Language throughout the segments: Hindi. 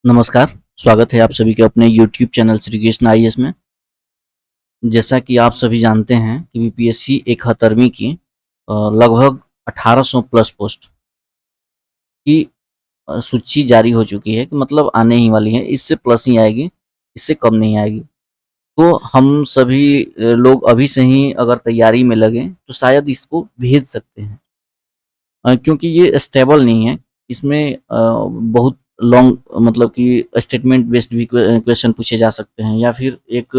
नमस्कार, स्वागत है आप सभी के अपने YouTube channel Shri Krishna IAS में। जैसा कि आप सभी जानते हैं कि बीपीएससी 71वीं की लगभग 1800 प्लस पोस्ट की सूची जारी हो चुकी है कि मतलब आने ही वाली है, इससे प्लस ही आएगी, इससे कम नहीं आएगी। तो हम सभी लोग अभी से ही अगर तैयारी में लगें तो शायद इसको भेज सकते हैं। क्योंकि ये स्टेबल नहीं है, इसमें बहुत लॉन्ग मतलब कि स्टेटमेंट बेस्ड भी क्वेश्चन पूछे जा सकते हैं या फिर एक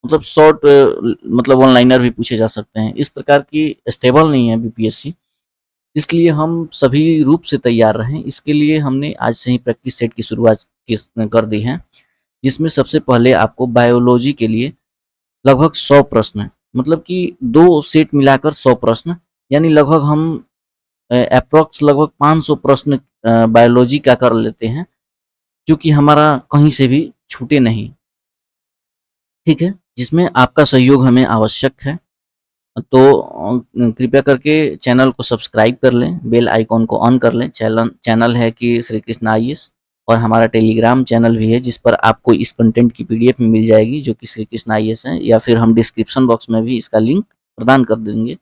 मतलब शॉर्ट मतलब वन लाइनर भी पूछे जा सकते हैं। इस प्रकार की स्टेबल नहीं है बीपीएससी, इसलिए हम सभी रूप से तैयार रहें, इसके लिए हमने आज से ही प्रैक्टिस सेट की शुरुआत कर दी है, जिसमें सबसे पहले आपको बायोलॉजी के लिए लगभग 100 प्रश्न, मतलब कि 2 सेट मिलाकर 100 प्रश्न, यानी लगभग हम अप्रॉक्स लगभग 500 प्रश्न बायोलॉजी का कर लेते हैं, जो कि हमारा कहीं से भी छूटे नहीं, ठीक है? जिसमें आपका सहयोग हमें आवश्यक है। तो कृपया करके चैनल को सब्सक्राइब कर लें, बेल आइकॉन को ऑन कर लें। चैनल चैनल है कि श्री कृष्ण आईएएस, और हमारा टेलीग्राम चैनल भी है जिस पर आपको इस कंटेंट की पीडीएफ में मिल जाएगी, जो कि श्री कृष्ण आईएएस है, या फिर हम डिस्क्रिप्शन बॉक्स में भी इसका लिंक प्रदान कर देंगे,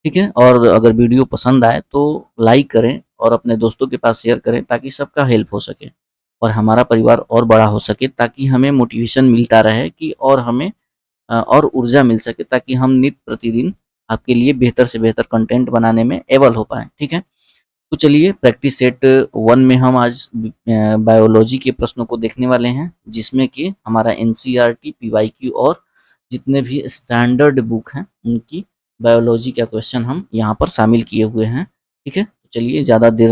ठीक है? और अगर वीडियो पसंद आए तो लाइक करें और अपने दोस्तों के पास शेयर करें, ताकि सबका हेल्प हो सके और हमारा परिवार और बड़ा हो सके, ताकि हमें मोटिवेशन मिलता रहे कि और हमें और ऊर्जा मिल सके, ताकि हम नित्य प्रतिदिन आपके लिए बेहतर से बेहतर कंटेंट बनाने में एबल हो पाएँ, ठीक है? तो चलिए प्रैक्टिस सेट 1 में हम आज बायोलॉजी के प्रश्नों को देखने वाले हैं, जिसमें कि हमारा एनसीईआरटी, पीवाईक्यू और जितने भी स्टैंडर्ड बुक हैं, उनकी बायोलॉजी का क्वेश्चन हम यहाँ पर शामिल किए हुए हैं, ठीक है? तो चलिए ज़्यादा देर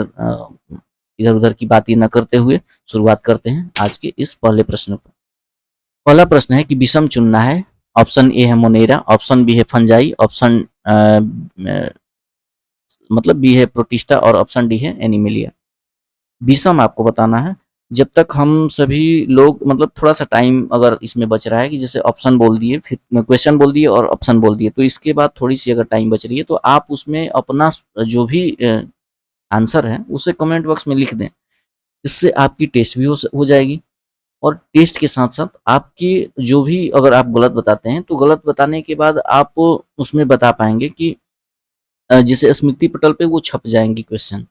इधर-उधर की बातें न करते हुए शुरुआत करते हैं आज के इस पहले प्रश्न को। पहला प्रश्न है कि विषम चुनना है। ऑप्शन ए है मोनेरा, ऑप्शन बी है फंजाई, ऑप्शन मतलब बी है प्रोटिस्टा और ऑप्शन डी है एनिमेलिया। विषम आपको बताना है। जब तक हम सभी लोग मतलब थोड़ा-सा टाइम अगर इसमें बच रहा है कि जैसे ऑप्शन बोल दिए, फिर क्वेश्चन बोल दिए और ऑप्शन बोल दिए, तो इसके बाद थोड़ी-सी अगर टाइम बच रही है तो आप उसमें अपना जो भी आंसर है उसे कमेंट बॉक्स में लिख दें। इससे आपकी टेस्ट भी हो जाएगी, और टेस्ट के साथ-साथ आपकी जो भी अगर आप गलत बताते हैं, तो गलत बताने के बाद आप उसमें बता पाएँगे कि जैसे स्मृति पटल पे वो छप जाएँगी क्वेश्चन,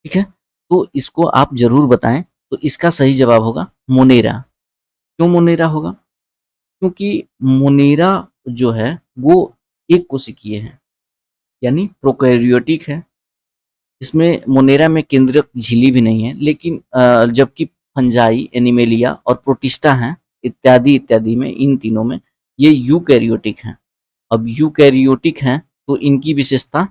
ठीक है? तो इसको आप ज़रूर बताएँ। तो इसका सही जवाब होगा मोनेरा। क्यों मोनेरा होगा? क्योंकि मोनेरा जो है वो एक कोशिकीय है, यानी प्रोकैरियोटिक है। इसमें मोनेरा में केंद्रक झिल्ली भी नहीं है, लेकिन जबकि फंजाई, एनिमेलिया और प्रोटिस्टा हैं, इत्यादि इत्यादि में, इन तीनों में ये यूकैरियोटिक हैं। अब यूकैरियोटिक हैं तो इनकी विशेषता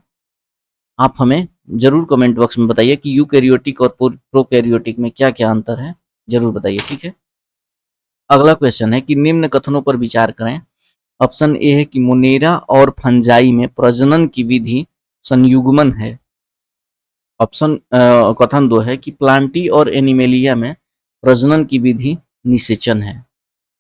आप हमें ज़रूर कमेंट बॉक्स में बताइए कि यूकैरियोटिक और प्रोकैरियोटिक में क्या-क्या अंतर है, ज़रूर बताइए, ठीक है? अगला क्वेश्चन है कि निम्न कथनों पर विचार करें। ऑप्शन ए है कि मोनेरा और फंजाई में प्रजनन की विधि संयुग्मन है। ऑप्शन कथन 2 है कि प्लांटी और एनिमेलिया में प्रजनन की विधि निषेचन है।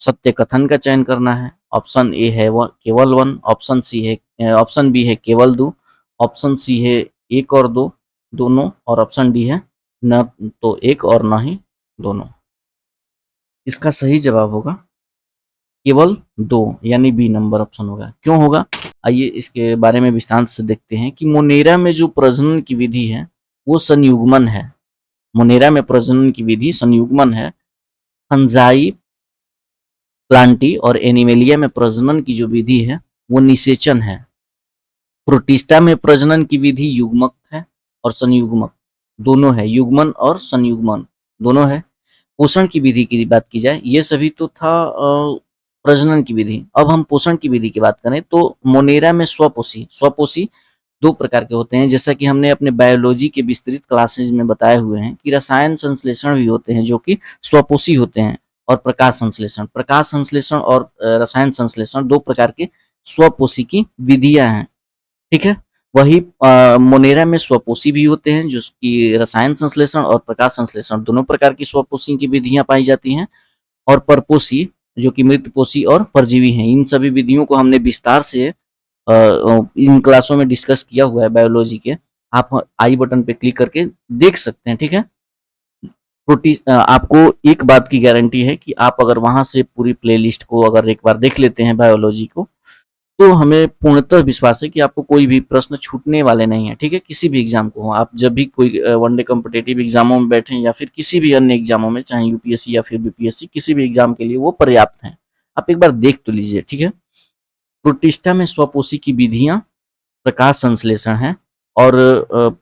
सत्य कथन का चयन करना है। ऑप्शन ए है वह केवल 1, ऑप्शन सी है ऑप्शन बी है केवल 2, ऑप्शन सी है 1 और 2 दोनों, और ऑप्शन डी है न तो 1 और न ही दोनों। इसका सही जवाब होगा केवल 2, यानी बी नंबर ऑप्शन होगा। क्यों होगा? आइए इसके बारे में विस्तार से देखते हैं कि मोनेरा में जो प्रजनन की विधि है वो संयुग्मन है। मोनेरा में प्रजनन की विधि संयुग्मन है। फंजाई, प्लांटी और एनिमेलिया में प्रजनन की जो विधि है वो निषेचन है। प्रोटिस्टा में प्रजनन की विधि युग्मक है और संयुग्मक दोनों है। युग्मन और संयुग्मन दोनों है। पोषण की विधि की बात की जाए, ये सभी तो था प्रजनन की विधि। अब हम पोषण की विधि की बात करें तो मोनेरा में स्वपोषी स्वपोषी 2 प्रकार के होते हैं, जैसा कि हमने अपने बायोलॉजी के विस्तृत क्लासेज में बताए हुए हैं कि रसायन संश्लेषण भी होते हैं जो कि स्वपोषी होते हैं, और प्रकाश संश्लेषण और रसायन संश्लेषण 2 प्रकार के स्वपोषी की विधियां हैं, ठीक है? वही मोनेरा में स्वपोषी भी होते हैं, जो कि रसायन संश्लेषण और प्रकाश संश्लेषण दोनों प्रकार की स्वपोषी की विधियां पाई जाती हैं, और परपोषी जो कि मृतपोषी और परजीवी हैं। इन सभी विधियों को हमने विस्तार से इन क्लासों में डिस्कस किया हुआ है बायोलॉजी के। आप आई बटन पे क्लिक करके देख सकते हैं, ठीक है? आपको एक बात की गारंटी है कि आप अगर वहाँ से पूरी प्लेलिस्ट को अगर एक बार देख लेते हैं बायोलॉजी को, तो हमें पूर्णतः विश्वास है कि आपको कोई भी प्रश्न छूटने वाले नहीं है, ठीक है? किसी भी एग्जाम को हो, आप जब भी कोई वनडे कॉम्पिटिटिव एग्जामों में बैठें या फिर किसी भी अन्य एग्जामों में, चाहे यूपीएससी या फिर बीपीएससी, किसी भी एग्जाम के लिए वो पर्याप्त हैं। आप एक बार देख तो लीजिए, ठीक है? प्रोटिस्टा में स्वपोषी की विधियां प्रकाश संश्लेषण है और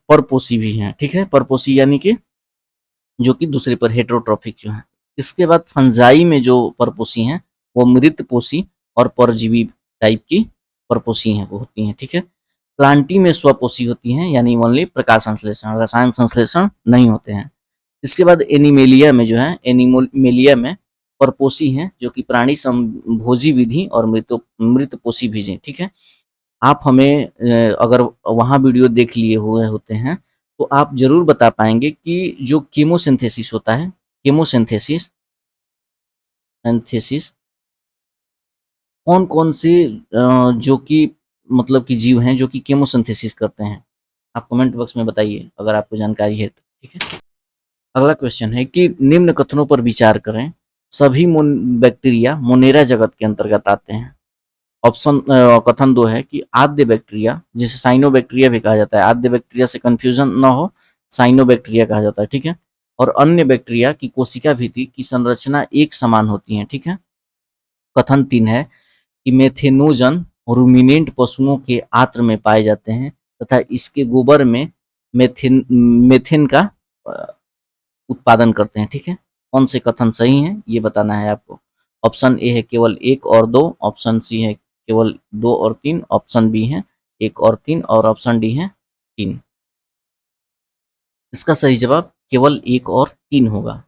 परपोषी भी हैं, ठीक है? परपोषी यानी कि जो कि दूसरे पर हेटेरोट्रॉफिक जो है। इसके बाद फंजाई में जो परपोषी हैं वो मृतपोषी और परजीवी टाइप की परपोषी हैं, वो होती हैं, ठीक है? प्लांटी में स्वपोषी होती हैं, यानी ओनली प्रकाश संश्लेषण, रसायन संश्लेषण नहीं होते हैं। इसके बाद एनिमेलिया में जो है, एनिमेलिया में परपोषी हैं जो कि प्राणी संभोजी विधि और मृतपोषी भी हैं, ठीक है? आप हमें अगर वहाँ वीडियो देख लिए हुए होते हैं तो आप ज़रूर बता पाएँगे कि जो कीमोसिंथेसिस होता है, कीमोसिंथेसिस सिंथेसिस कौन-कौन से जो कि मतलब कि जीव हैं जो कि कीमोसिंथेसिस करते हैं? आप कमेंट बॉक्स में बताइए अगर आपको जानकारी है तो, ठीक है? अगला क्वेश्चन है कि निम्न कथनों पर विचार करें, सभी बैक्टीरिया मोनेरा जगत के अंतर्गत आते हैं। कथन 2 है कि आद्य बैक्टीरिया, जिसे साइनोबैक्टीरिया भी कहा जाता है, आद्य बैक्टीरिया से कंफ्यूजन ना हो, साइनोबैक्टीरिया कहा जाता है, ठीक है? और अन्य बैक्टीरिया की कोशिका भित्ति की संरचना एक समान होती है, ठीक है? कथन 3 है कि मेथेनोजन रूमिनेंट पशुओं के आंत्र में पाए जाते हैं तथा इसके गोबर में मेथेन का उत्पादन करते हैं, ठीक है? कौन से कथन सही हैं ये बताना है आपको। ऑप्शन ए है केवल 1 और 2, ऑप्शन सी है केवल 2 और 3, ऑप्शन बी है 1 और 3 और ऑप्शन डी है 3। इसका सही जवाब केवल 1 और 3 होगा।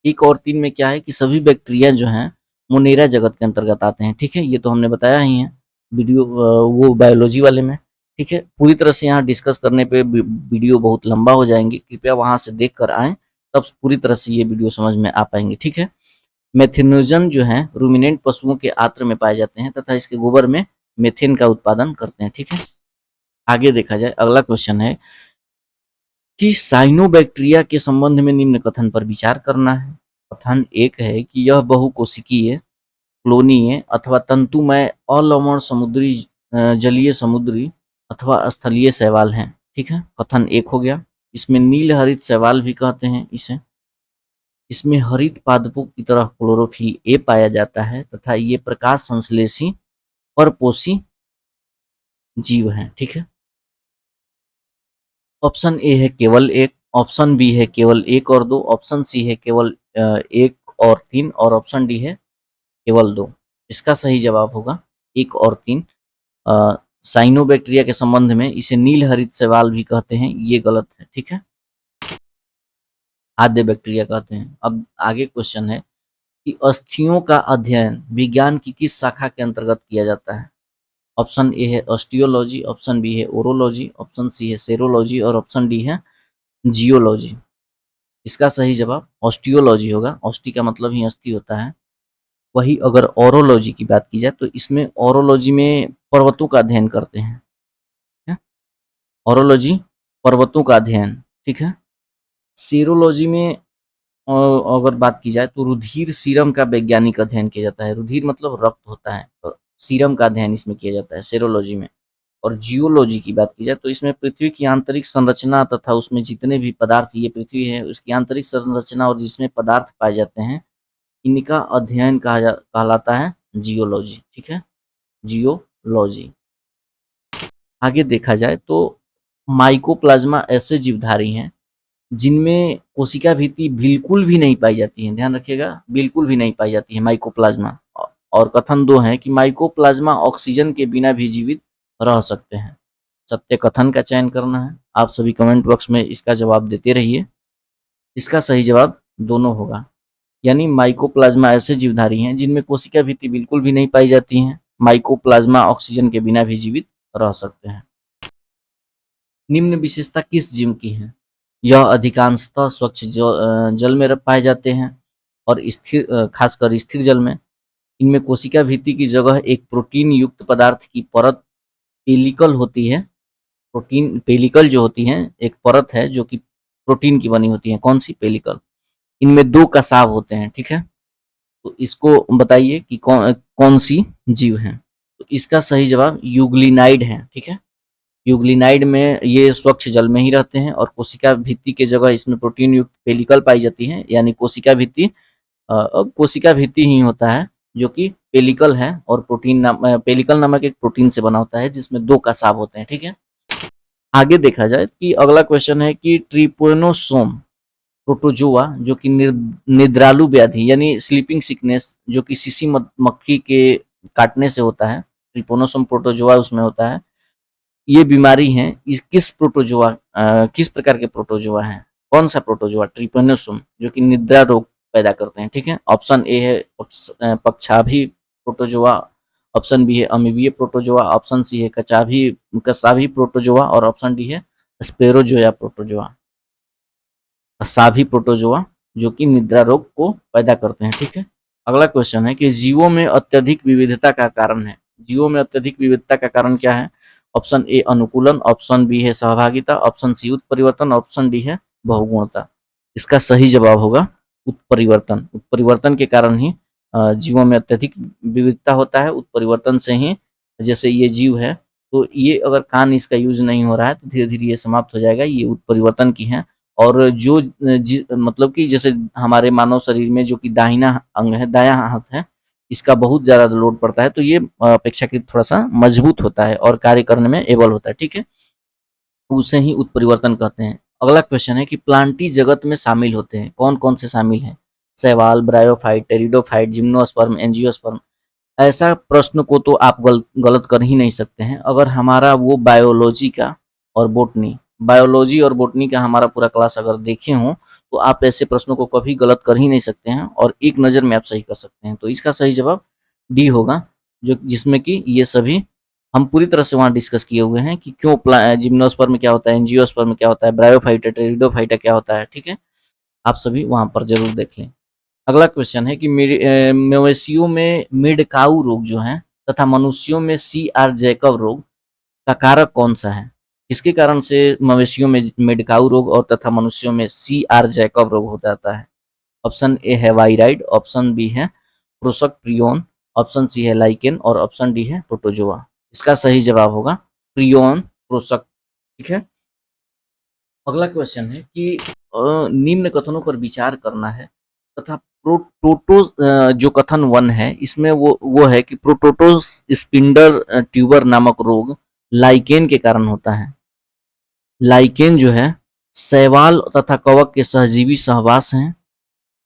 1 और 3 में क्या है कि सभी बैक्टीरिया जो हैं मोनेरा जगत के अंतर्गत आते हैं, ठीक है? ये तो हमने बताया ही है वीडियो वो बायोलॉजी वाले में, ठीक है? पूरी तरह से यहाँ डिस्कस करने पे वीडियो बहुत लंबा हो जाएंगे, कृपया वहाँ से देख कर आएँ, तब पूरी तरह से ये वीडियो समझ में आ पाएंगे, ठीक है? मेथेनोजन जो है रूमिनेंट पशुओं के आंत्र में पाए जाते हैं तथा इसके गोबर में मेथेन का उत्पादन करते हैं, ठीक है? आगे देखा जाए, अगला क्वेश्चन है कि साइनोबैक्टीरिया के संबंध में निम्न कथन पर विचार करना है। कथन 1 है कि यह बहुकोशिकीय, क्लोनीय अथवा तंतुमय अलवण समुद्री जलीय समुद्री अथवा स्थलीय शैवाल हैं, ठीक है? कथन 1 हो गया। इसमें नील हरित शैवाल भी कहते हैं इसे। इसमें हरित पादपों की तरह क्लोरोफिल ए पाया जाता है तथा ये प्रकाश संश्लेषी परपोषी जीव हैं, ठीक है? ऑप्शन ए है केवल 1, ऑप्शन बी है केवल 1 और 2, ऑप्शन सी है केवल 1 और 3 और ऑप्शन डी है केवल 2। इसका सही जवाब होगा 1 और 3। साइनोबैक्टीरिया के संबंध में इसे नील हरित शैवाल भी कहते हैं, ये गलत है, ठीक है? आद्य बैक्टीरिया कहते हैं। अब आगे क्वेश्चन है कि अस्थियों का अध्ययन विज्ञान की किस शाखा के अंतर्गत किया जाता है? ऑप्शन ए है ऑस्टियोलॉजी, ऑप्शन बी है ओरोलॉजी, ऑप्शन सी है सेरोलॉजी और ऑप्शन डी है जियोलॉजी। इसका सही जवाब ऑस्टियोलॉजी होगा। ऑस्टी का मतलब ही अस्थि होता है। वही अगर ओरोलॉजी की बात की जाए तो इसमें ओरोलॉजी में पर्वतों का अध्ययन करते हैं, ठीक है? ओरोलॉजी पर्वतों का अध्ययन, ठीक है? सीरोलॉजी में अगर बात की जाए तो रुधिर सीरम का वैज्ञानिक अध्ययन किया जाता है। रुधिर मतलब रक्त होता है, तो सीरम का अध्ययन इसमें किया जाता है सेरोलॉजी में। और जियोलॉजी की बात की जाए तो इसमें पृथ्वी की आंतरिक संरचना तथा उसमें जितने भी पदार्थ, ये पृथ्वी है उसकी आंतरिक संरचना और जिसमें पदार्थ पाए जाते हैं, इनका अध्ययन कहलाता है जियोलॉजी, ठीक है? जियोलॉजी। आगे देखा जाए तो माइकोप्लाज्मा ऐसे जीवधारी हैं जिनमें कोशिका भित्ति बिल्कुल भी नहीं पाई जाती है। ध्यान रखिएगा, बिल्कुल भी नहीं पाई जाती है माइकोप्लाज्मा। और कथन 2 है कि माइकोप्लाज्मा ऑक्सीजन के बिना भी जीवित रह सकते हैं। सत्य कथन का चयन करना है। आप सभी कमेंट बॉक्स में इसका जवाब देते रहिए। इसका सही जवाब दोनों होगा, यानी माइकोप्लाज्मा ऐसे जीवधारी हैं जिनमें कोशिका भित्ति बिल्कुल भी नहीं पाई जाती हैं। माइकोप्लाज्मा ऑक्सीजन के बिना भी जीवित रह सकते हैं। निम्न विशेषता किस जीव की है? यह अधिकांशतः स्वच्छ जल में पाए जाते हैं और स्थिर, खासकर स्थिर जल में। इनमें कोशिका भित्ति की जगह एक प्रोटीन युक्त पदार्थ की परत पेलिकल होती है। प्रोटीन पेलिकल जो होती है एक परत है जो कि प्रोटीन की बनी होती है। कौन सी? पेलिकल। इनमें 2 कसाव होते हैं, ठीक है? तो इसको बताइए कि कौन सी जीव है? तो इसका सही जवाब यूग्लिनाइड है, ठीक है? यूग्लिनाइड में ये स्वच्छ जल में ही रहते हैं और कोशिका भित्ति के जगह इसमें प्रोटीन युक्त पेलिकल पाई जाती है, यानी कोशिका भित्ति ही होता है जो कि पेलिकल है और पेलिकल नामक एक प्रोटीन से बना होता है जिसमें 2 कसाव होते हैं, ठीक है? आगे देखा जाए कि अगला क्वेश्चन है कि ट्रिपोनोसोम प्रोटोजोआ जो कि निद्रालु व्याधि यानी स्लीपिंग सिकनेस जो कि सीसी मक्खी के काटने से होता है, ट्रिपोनोसोम प्रोटोजोआ उसमें होता है। ये बीमारी है किस प्रकार के प्रोटोजोआ है? कौन सा प्रोटोजोआ? ट्रिपोनोसोम जो कि निद्रा रोग पैदा करते हैं, ठीक है? ऑप्शन ए है पक्षाभी प्रोटोजोआ, ऑप्शन बी है अमीबीय प्रोटोजोआ, ऑप्शन सी है कसाभी प्रोटोजोआ और ऑप्शन डी है स्पेरोजोया प्रोटोजोआ। कसाभी प्रोटोजोआ जो कि निद्रा रोग को पैदा करते हैं, ठीक है? अगला क्वेश्चन है कि जीवों में अत्यधिक विविधता का कारण है। जीवों में अत्यधिक विविधता का कारण क्या है? ऑप्शन ए अनुकूलन, ऑप्शन बी है सहभागिता, ऑप्शन सी उत्परिवर्तन, ऑप्शन डी है बहुगुणता। इसका सही जवाब होगा उत्परिवर्तन। उत्परिवर्तन के कारण ही जीवों में अत्यधिक विविधता होता है। उत्परिवर्तन से ही जैसे ये जीव है तो ये अगर कान इसका यूज नहीं हो रहा है तो धीरे धीरे ये समाप्त हो जाएगा, ये उत्परिवर्तन की है। और जो मतलब कि जैसे हमारे मानव शरीर में जो कि दाहिना अंग है, दायां हाथ है, इसका बहुत ज़्यादा लोड पड़ता है तो ये अपेक्षाकृत थोड़ा-सा मजबूत होता है और कार्य करने में एबल होता है, ठीक है? उसे ही उत्परिवर्तन कहते हैं। अगला क्वेश्चन है कि प्लांटी जगत में शामिल होते हैं, कौन-कौन से शामिल हैं? शैवाल, ब्रायोफाइट, टेरिडोफाइट, जिम्नोस्पर्म, एंजियोस्पर्म। ऐसा प्रश्न को तो आप गलत कर ही नहीं सकते हैं। अगर हमारा वो बायोलॉजी और बॉटनी का हमारा पूरा क्लास अगर देखे हों, तो आप ऐसे प्रश्नों को कभी गलत कर ही नहीं सकते हैं और एक नज़र में आप सही कर सकते हैं। तो इसका सही जवाब डी होगा, जो जिसमें कि ये सभी हम पूरी तरह से वहाँ डिस्कस किए हुए हैं कि क्यों जिम्नोस्पर्म क्या होता है, एंजियोस्पर्म क्या होता है, ब्रायोफाइटा, टेरिडोफाइटा क्या होता है, ठीक है? आप सभी वहाँ पर ज़रूर देख लें। अगला क्वेश्चन है कि मवेशियों में मेडकाऊ रोग जो है तथा मनुष्यों में सी.आर. जैकब रोग का कारक कौन सा है? किसके कारण से मवेशियों में मेडकाऊ रोग और तथा मनुष्यों में सी.आर. जैकब रोग हो जाता है? ऑप्शन ए है वायराइड, ऑप्शन बी है प्रोसक प्रियोन, ऑप्शन सी है लाइकेन और ऑप्शन डी है प्रोटोजोआ। इसका सही जवाब होगा प्रियोन प्रोसक, ठीक है? अगला क्वेश्चन है कि निम्न कथनों पर विचार करना है तथा जो कथन 1 है इसमें वो है कि प्रोटोटोस स्पिंडर ट्यूबर नामक रोग लाइकेन के कारण होता है। लाइकेन जो है शैवाल तथा कवक के सहजीवी सहवास हैं,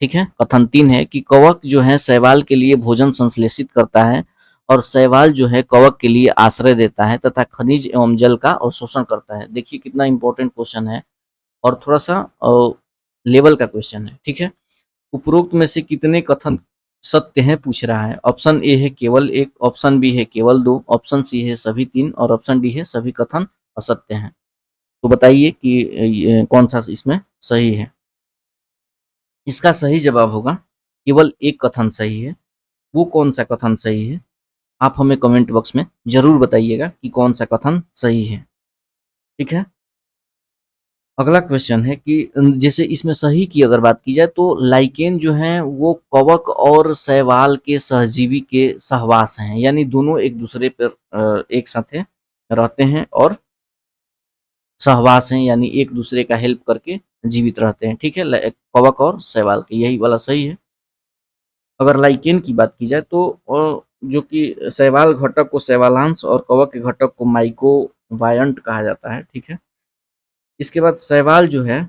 ठीक है? कथन 3 है कि कवक जो है शैवाल के लिए भोजन संश्लेषित करता है और शैवाल जो है कवक के लिए आश्रय देता है तथा खनिज एवं जल का अवशोषण करता है। देखिए कितना इंपॉर्टेंट क्वेश्चन है और थोड़ा-सा लेवल का क्वेश्चन है, ठीक है? उपरोक्त में से कितने कथन सत्य हैं पूछ रहा है। ऑप्शन ए है केवल 1, ऑप्शन बी है केवल 2, ऑप्शन सी है सभी 3 और ऑप्शन डी है सभी कथन असत्य हैं। तो बताइए कि कौन-सा इसमें सही है? इसका सही जवाब होगा केवल एक कथन सही है। वो कौन-सा कथन सही है? आप हमें कमेंट बॉक्स में ज़रूर बताइएगा कि कौन-सा कथन सही है, ठीक है? अगला क्वेश्चन है कि जैसे इसमें सही की अगर बात की जाए तो लाइकेन जो हैं वो कवक और शैवाल के सहजीवी के सहवास हैं, यानी दोनों एक दूसरे पर एक साथे रहते हैं और सहवास हैं, यानी एक दूसरे का हेल्प करके जीवित रहते हैं, ठीक है? कवक और शैवाल के, यही वाला सही है। अगर लाइकेन की बात की जाए तो जो कि शैवाल घटक को शैवालांश और कवक के घटक को माइकोबायन्ट कहा जाता है, ठीक है? इसके बाद शैवाल जो है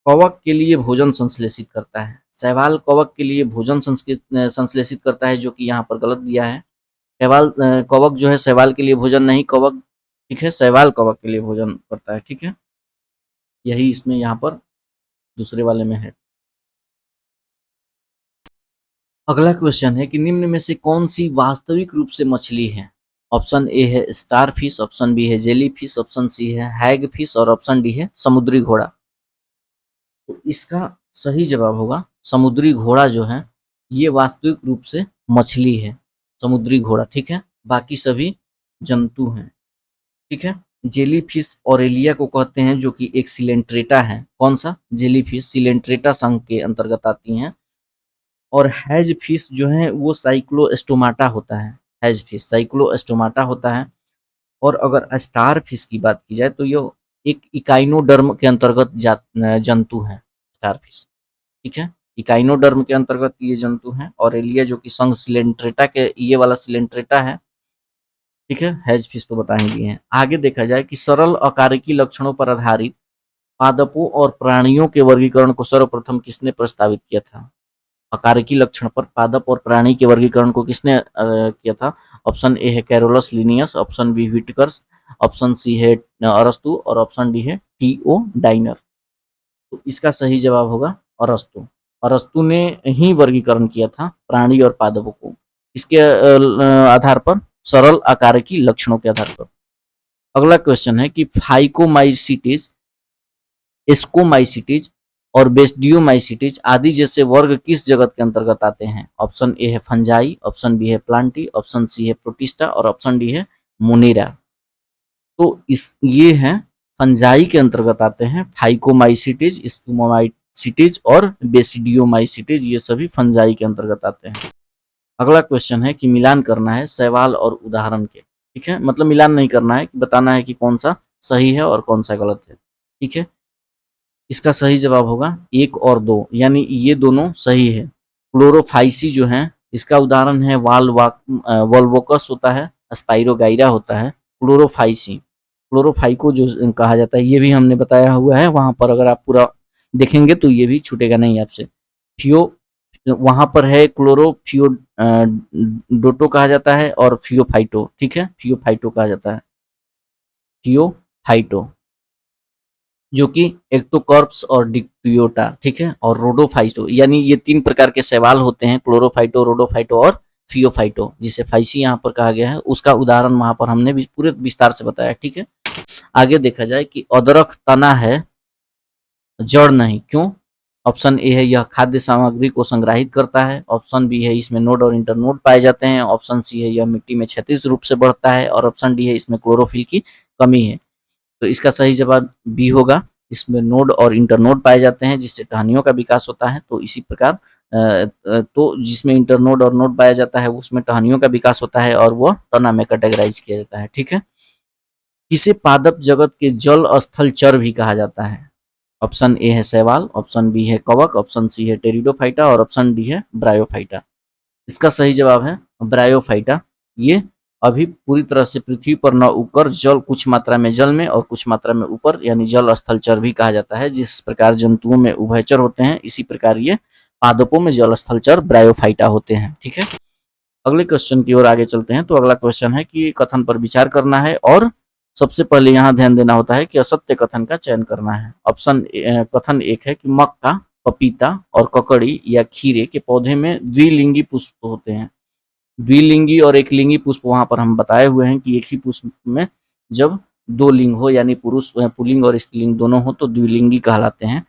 कवक के लिए भोजन संश्लेषित करता है। शैवाल कवक के लिए भोजन संश्लेषित करता है जो कि यहाँ पर गलत दिया है। कवक जो है शैवाल के लिए भोजन नहीं, कवक ठीक है, शैवाल कवक के लिए भोजन करता है, ठीक है? यही इसमें यहाँ पर दूसरे वाले में है। अगला क्वेश्चन है कि निम्न में से कौन सी वास्तविक रूप से मछली है? ऑप्शन ए है स्टार फिश, ऑप्शन बी है जेली फिश, ऑप्शन सी है हैग फिश और ऑप्शन डी है समुद्री घोड़ा। तो इसका सही जवाब होगा समुद्री घोड़ा जो है ये वास्तविक रूप से मछली है, समुद्री घोड़ा, ठीक है? बाकी सभी जंतु हैं, ठीक है? जेलीफिश ऑरेलिया को कहते हैं, जो कि एक सिलेंट्रेटा है। कौन सा? जेलीफिश सिलेंट्रेटा संघ के अंतर्गत आती हैं। और हैज फिश जो है वो साइक्लोस्टोमाटा होता है। हैज फिश साइक्लोस्टोमाटा होता है। और अगर स्टार फिश की बात की जाए तो ये एक इकाइनोडर्म के अंतर्गत जंतु है, स्टार फिश। ठीक है, इकाइनोडर्म के अंतर्गत ये जंतु है। और एलिया जो कि संघ सिलेंट्रेटा के, ये वाला सिलेंट्रेटा है। ठीक है, हैज फिश तो बता ही दिए हैं। आगे देखा जाए कि सरल अकारिकी लक्षणों पर आधारित पादपों और प्राणियों के वर्गीकरण को सर्वप्रथम किसने प्रस्तावित किया था? अकारिकी लक्षण पर पादप और प्राणी के वर्गीकरण को किसने किया था? ऑप्शन ए है Carolus Linnaeus, option B Whittaker's, option C है अरस्तु और ऑप्शन डी है टी.ओ. डाइनर। तो इसका सही जवाब होगा अरस्तु। अरस्तु ने ही वर्गीकरण किया था प्राणी और पादपों को। इसके आधार पर, सरल आकारिकी लक्षणों के आधार पर। अगला क्वेश्चन है कि फाइकोमाइसिटिस, एस्कोमाइसिटिस और बेस्डियोमाइसिटिस आदि जैसे वर्ग किस जगत के अंतर्गत आते हैं? ऑप्शन ए है फंजाई, ऑप्शन बी है प्लांटी, ऑप्शन सी है प्रोटिस्टा और ऑप्शन डी है मोनेरा। तो इस ये हैं फंजाई के अंतर्गत आते हैं। फाइकोमाइसिटिस, स्टोमाइसिटिस और बेसिडियोमाइसिटिस, ये सभी फंजाई के अंतर्गत आते हैं। अगला क्वेश्चन है कि मिलान करना है सवाल और उदाहरण के। ठीक है, मतलब मिलान नहीं करना है, बताना है कि कौन सा सही है और कौन सा गलत है। ठीक है, इसका सही जवाब होगा 1 और 2, यानी ये दोनों सही है। क्लोरोफाइसी जो है, इसका उदाहरण है वॉल्वोकस होता है, स्पाइरोगाइरा होता है। क्लोरोफाइसी, क्लोरोफाइको जो कहा जाता है, ये भी हमने बताया हुआ है। वहां पर अगर आप पूरा देखेंगे तो ये भी छूटेगा नहीं आपसे। फियो, वहां पर है क्लोरोफियो डोटो कहा जाता है और फियोफाइटो। ठीक है, फियोफाइटो कहा जाता है, फियोफाइटो, जो कि एक्टोकॉर्प्स और डिक्टियोटा। ठीक है, और रोडोफाइटो, यानी ये 3 प्रकार के शैवाल होते हैं, क्लोरोफाइटो, रोडोफाइटो और फियोफाइटो, जिसे फाइसी यहाँ पर कहा गया है। उसका उदाहरण वहां पर हमने भी पूरे विस्तार से बताया। ठीक है, आगे देखा जाए कि अदरक तना है, जड़ नहीं, क्यों? ऑप्शन ए है यह खाद्य सामग्री को संग्रहित करता है, ऑप्शन बी है इसमें नोड और इंटरनोड पाए जाते हैं, ऑप्शन सी है यह मिट्टी में क्षैतिज रूप से बढ़ता है और ऑप्शन डी है इसमें क्लोरोफिल की कमी है। तो इसका सही जवाब बी होगा, इसमें नोड और इंटरनोड पाए जाते हैं जिससे टहनियों का विकास होता है। तो इसी प्रकार तो जिसमें इंटरनोड और नोड पाया जाता है उसमें टहनियों का विकास होता है और वह तना में कैटेगराइज किया जाता है। ठीक है, किसे पादप जगत के जल स्थल चर भी कहा जाता है? ऑप्शन ए है शैवाल, ऑप्शन बी है कवक, ऑप्शन सी है टेरिडोफाइटा और ऑप्शन डी है ब्रायोफाइटा। इसका सही जवाब है ब्रायोफाइटा। ये अभी पूरी तरह से पृथ्वी पर न उगकर जल, कुछ मात्रा में जल में और कुछ मात्रा में ऊपर, यानी जल स्थलचर भी कहा जाता है। जिस प्रकार जंतुओं में उभयचर होते हैं, इसी प्रकार ये पादपों में जल स्थलचर ब्रायोफाइटा होते हैं। ठीक है, अगले क्वेश्चन की ओर आगे चलते हैं। तो अगला क्वेश्चन है कि कथन पर विचार करना है और सबसे पहले यहाँ ध्यान देना होता है कि असत्य कथन का चयन करना है। कथन 1 है कि मक्का, पपीता और ककड़ी या खीरे के पौधे में द्विलिंगी पुष्प होते हैं। द्विलिंगी और एकलिंगी पुष्प वहां पर हम बताए हुए हैं कि एक ही पुष्प में जब 2 लिंग हो, यानी पुरुष पुल्लिंग और स्त्रीलिंग दोनों हो, तो द्विलिंगी कहलाते हैं।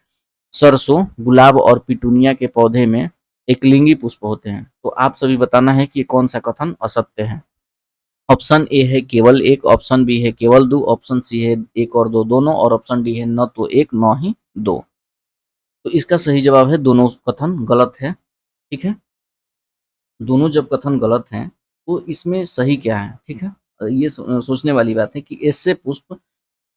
सरसों, गुलाब और पिटूनिया के पौधे में एकलिंगी पुष्प होते हैं। तो आप सभी बताना है कि कौन सा कथन असत्य है। ऑप्शन ए है केवल 1, ऑप्शन बी है केवल 2, ऑप्शन सी है 1 और 2 दोनों और ऑप्शन डी है न तो 1 न ही 2। तो इसका सही जवाब है दोनों कथन गलत है। ठीक है, दोनों जब कथन गलत हैं तो इसमें सही क्या है? ठीक है, ये सोचने वाली बात है कि ऐसे पुष्प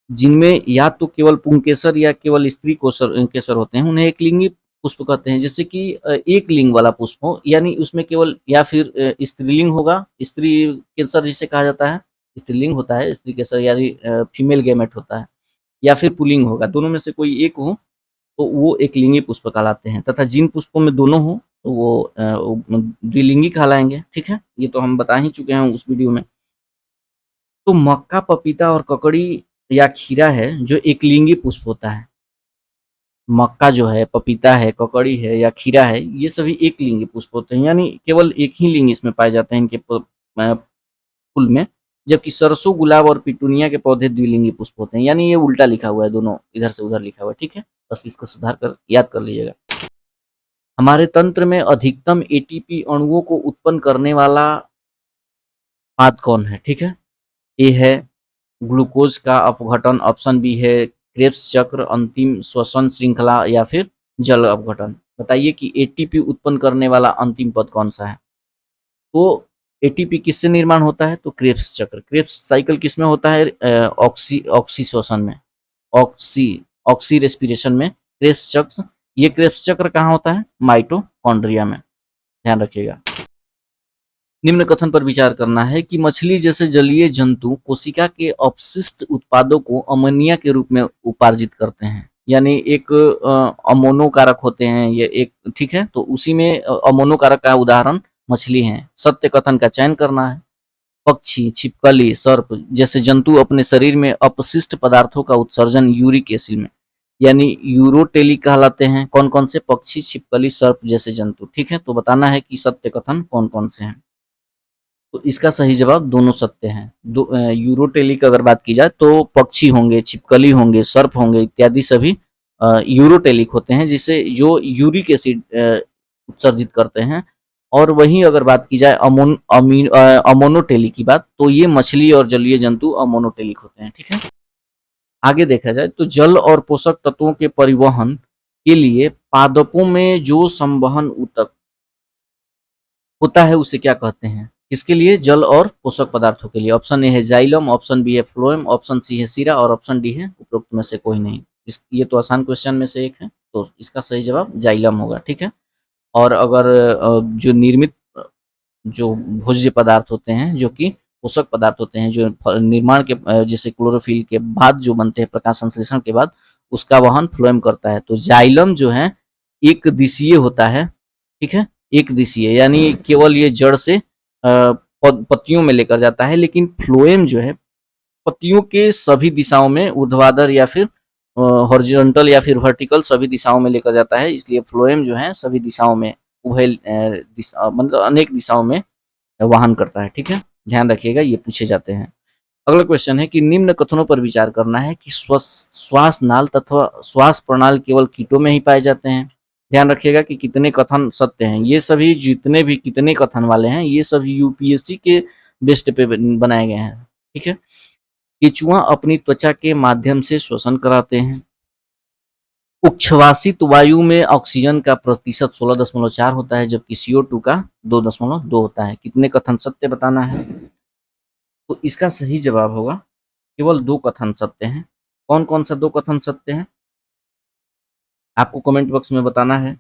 जिनमें या तो केवल पुंकेसर या केवल स्त्री कोसर केसर होते हैं, उन्हें एकलिंगी पुष्प कहते हैं। जैसे कि एक लिंग वाला पुष्प हो, यानी उसमें केवल या फिर स्त्रीलिंग होगा, स्त्री केसर जिसे कहा जाता है, स्त्रीलिंग होता है स्त्री केसर, यानी फीमेल गैमेट होता है, या फिर पुल्लिंग होगा, दोनों में से कोई एक हो तो वो एकलिंगी पुष्प कहलाते हैं। तथा जिन पुष्पों में दोनों हो तो वो द्विलिंगी कहलाएंगे। ठीक है, ये तो हम बता ही चुके हैं उस वीडियो में। तो मक्का, पपीता और ककड़ी या खीरा है जो एकलिंगी पुष्प होता है। मक्का जो है, पपीता है, ककड़ी है या खीरा है, ये सभी एकलिंगी पुष्प होते हैं, यानी केवल एक ही लिंग इसमें पाए जाते हैं इनके फूल में। जबकि सरसों, गुलाब और पिटूनिया के पौधे द्विलिंगी पुष्प होते हैं, यानी ये उल्टा लिखा हुआ है, दोनों इधर से उधर लिखा हुआ है। ठीक है, बस इसका सुधार कर याद कर लीजिएगा। हमारे तंत्र में अधिकतम एटीपी अणुओं को उत्पन्न करने वाला पाद कौन है? ठीक है, ए है ग्लूकोज का अपघटन, ऑप्शन बी है क्रेब्स चक्र, अंतिम श्वसन श्रृंखला या फिर जल अपघटन। बताइए कि एटीपी उत्पन्न करने वाला अंतिम पद कौन सा है? तो एटीपी किससे निर्माण होता है? तो क्रेब्स चक्र। क्रेब्स साइकिल किसमें होता है? ऑक्सी श्वसन में, ऑक्सी ऑक्सी रेस्पिरेशन में क्रेब्स चक्र। ये क्रेब्स चक्र कहाँ होता है? माइटोकॉन्ड्रिया में, ध्यान रखिएगा। निम्न कथन पर विचार करना है कि मछली जैसे जलीय जंतु कोशिका के अपशिष्ट उत्पादों को अमोनिया के रूप में उपार्जित करते हैं, यानी एक अमोनो कारक होते हैं ये एक, ठीक है। तो उसी में अमोनो कारक का उदाहरण मछली है। सत्य कथन का चयन करना है। पक्षी, छिपकली, सर्प जैसे जंतु अपने शरीर में अपशिष्ट पदार्थों का उत्सर्जन यूरिक एसिड में, यानी यूरोटेलिक कहलाते हैं। कौन कौन से? पक्षी, छिपकली, सर्प जैसे जंतु, ठीक है। तो बताना है कि सत्य कथन कौन कौन से हैं। तो इसका सही जवाब दोनों सत्य हैं। यूरोटेलिक अगर बात की जाए तो पक्षी होंगे, छिपकली होंगे, सर्प होंगे इत्यादि सभी यूरोटेलिक होते हैं, जिसे जो यूरिक एसिड उत्सर्जित करते हैं। और वहीं अगर बात की जाए अमोनोटेलिक की बात, तो ये मछली और जलीय जंतु अमोनोटेलिक होते हैं, ठीक है। आगे देखा जाए तो जल और पोषक तत्वों के परिवहन के लिए पादपों में जो संवहन ऊतक होता है उसे क्या कहते हैं? किसके लिए? जल और पोषक पदार्थों के लिए। ऑप्शन ए है जाइलम, ऑप्शन बी है फ्लोएम, ऑप्शन सी है सीरा और ऑप्शन डी है उपरोक्त में से कोई नहीं। ये तो आसान क्वेश्चन में से एक है, तो इसका सही जवाब जाइलम होगा, ठीक है। और अगर जो निर्मित जो भोज्य पदार्थ होते हैं, जो कि पोषक पदार्थ होते हैं, जो निर्माण के जैसे क्लोरोफिल के बाद जो बनते हैं, प्रकाश संश्लेषण के बाद, उसका वहन फ्लोएम करता है। तो जाइलम जो है एक दिशीय होता है, ठीक है, एक दिशीय, यानी केवल ये जड़ से पत्तियों में लेकर जाता है। लेकिन फ्लोएम जो है पत्तियों के सभी दिशाओं में, ऊर्ध्वाधर या फिर हॉरिजॉन्टल या फिर वर्टिकल सभी दिशाओं में लेकर जाता है। इसलिए फ्लोएम जो है सभी दिशाओं में, उभय दिशा मतलब अनेक दिशाओं में वहन करता है, ठीक है। ध्यान रखिएगा, ये पूछे जाते हैं। अगला क्वेश्चन है कि निम्न कथनों पर विचार करना है कि श्वास नाल तथा श्वास प्रणाल केवल कीटों में ही पाए जाते हैं। ध्यान रखिएगा कि कितने कथन सत्य हैं। ये सभी जितने भी कितने कथन वाले हैं, ये सभी यूपीएससी के बेस्ट पे बनाए गए हैं, ठीक है। केचुआ अपनी त्वचा के माध्यम से श्वसन कराते हैं। उच्छ्वासित वायु में ऑक्सीजन का प्रतिशत 16.4 होता है, जबकि CO2 का 2.2 होता है। कितने कथन सत्य बताना है? तो इसका सही जवाब होगा केवल 2 कथन सत्य हैं। कौन कौन सा 2 कथन सत्य हैं? आपको कमेंट बॉक्स में बताना है।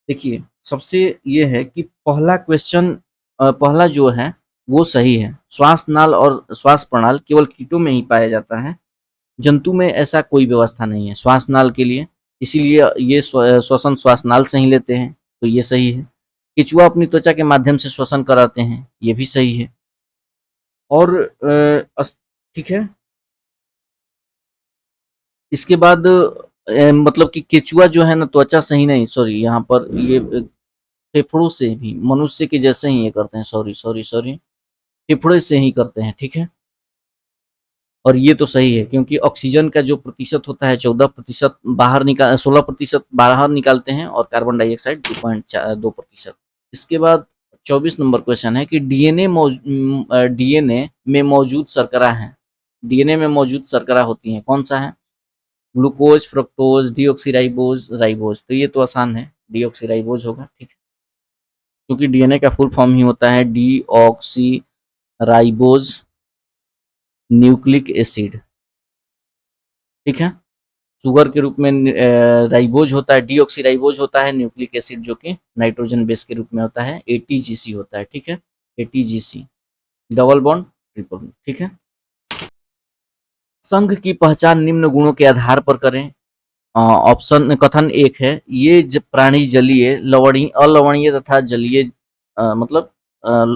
देखिए, सबसे ये है कि पहला क्वेश्चन पहला जो है वो सही है। श्वास नाल और श्वास प्रणाल केवल कीटों में ही पाया जाता है। जंतु में ऐसा कोई व्यवस्था नहीं है श्वास नाल के लिए, इसीलिए ये श्वसन श्वास नाल से ही लेते हैं, तो ये सही है। केचुआ अपनी त्वचा के माध्यम से श्वसन कराते हैं, ये भी सही है। और ठीक है, इसके बाद मतलब कि केचुआ जो है ना त्वचा से ही नहीं, सॉरी, यहाँ पर ये फेफड़ों से भी मनुष्य के जैसे ही ये करते हैं, सॉरी, फेफड़े से ही करते हैं, ठीक है। और ये तो सही है, क्योंकि ऑक्सीजन का जो प्रतिशत होता है 14% बाहर निकाल 16% बाहर निकालते हैं और कार्बन डाइऑक्साइड 2.2%। इसके बाद 24 नंबर क्वेश्चन है कि डीएनए में मौजूद शर्करा है, डीएनए में मौजूद शर्करा होती है, कौन सा है? Glucose, fructose, deoxyribose, ribose. तो ये तो आसान है, डीऑक्सीराइबोज होगा, ठीक है, क्योंकि डीएनए का फुल फॉर्म ही होता है डीऑक्सी राइबोज न्यूक्लिक एसिड, ठीक है। शुगर के रूप में राइबोज होता है, डीऑक्सीराइबोज होता है, न्यूक्लिक एसिड जो कि नाइट्रोजन बेस के रूप में होता है, एटीजीसी होता है, ठीक है, ATGC, double bond triple bond, ठीक है। संघ की पहचान निम्न गुणों के आधार पर करें। ऑप्शन कथन एक है, ये प्राणी जलीय, लवणीय, अलवणीय तथा जलीय मतलब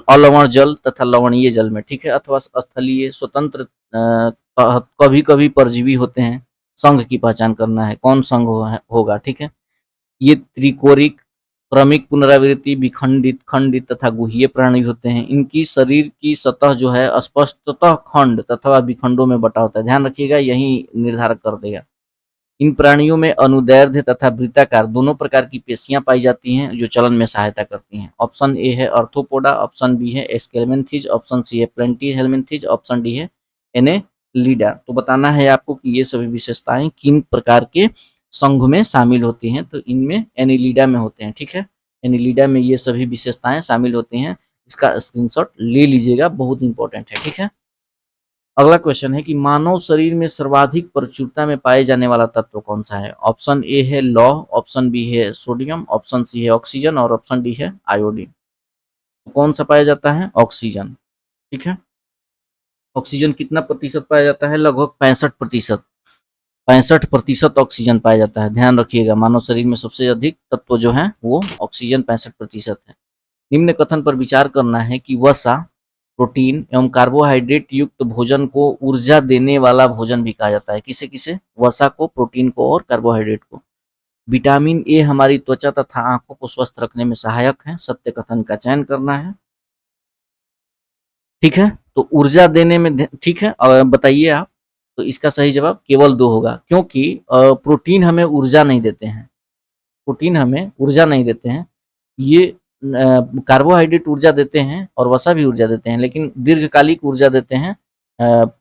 अलवण जल तथा लवणीय जल में, ठीक है, अथवा स्थलीय, स्वतंत्र, कभी कभी परजीवी होते हैं। संघ की पहचान करना है, कौन संघ होगा, ठीक है। ये त्रिकोरिक, क्रमिक पुनरावृत्ति, विखंडित, खंडित तथा गुहीय प्राणी होते हैं। इनकी शरीर की सतह जो है स्पष्टतः खंड तथा विखंडों में बटा होता है, ध्यान रखिएगा, यही निर्धारक कर देगा। इन प्राणियों में अनुदैर्ध्य तथा वृत्ताकार दोनों प्रकार की पेशियां पाई जाती हैं, जो चलन में सहायता करती हैं। ऑप्शन ए है आर्थ्रोपोडा, ऑप्शन बी है एस्केलमेंथिस, ऑप्शन सी है प्लेंटीहेल्मिन्थिस, ऑप्शन डी है लीडा। तो बताना है आपको कि ये सभी विशेषताएं किन प्रकार के संघ में शामिल होती हैं, तो इनमें एनिलीडा में होते हैं। ठीक है, एनिलीडा में ये सभी विशेषताएं शामिल होती हैं। इसका स्क्रीनशॉट ले लीजिएगा, बहुत इंपॉर्टेंट है। ठीक है, अगला क्वेश्चन है कि मानव शरीर में सर्वाधिक प्रचुरता में पाए जाने वाला तत्व कौन सा है? ऑप्शन ए है लौह, ऑप्शन बी है सोडियम, ऑप्शन सी है ऑक्सीजन और ऑप्शन डी है आयोडीन। तो कौन सा पाया जाता है? ऑक्सीजन। ठीक है, ऑक्सीजन कितना प्रतिशत पाया जाता है? लगभग 65%। 65% ऑक्सीजन पाया जाता है। ध्यान रखिएगा, मानव शरीर में सबसे अधिक तत्व जो है वो ऑक्सीजन 65% है। निम्न कथन पर विचार करना है कि वसा, प्रोटीन एवं कार्बोहाइड्रेट युक्त भोजन को ऊर्जा देने वाला भोजन भी कहा जाता है। किसे किसे? वसा को, प्रोटीन को और कार्बोहाइड्रेट को। विटामिन ए हमारी त्वचा तथा आंखों को स्वस्थ रखने में सहायक है। सत्य कथन का चयन करना है। ठीक है, तो ऊर्जा देने में ठीक है, और बताइए आप। तो इसका सही जवाब केवल 2 होगा, क्योंकि प्रोटीन हमें ऊर्जा नहीं देते हैं। प्रोटीन हमें ऊर्जा नहीं देते हैं। ये कार्बोहाइड्रेट ऊर्जा देते हैं और वसा भी ऊर्जा देते हैं, लेकिन दीर्घकालिक ऊर्जा देते हैं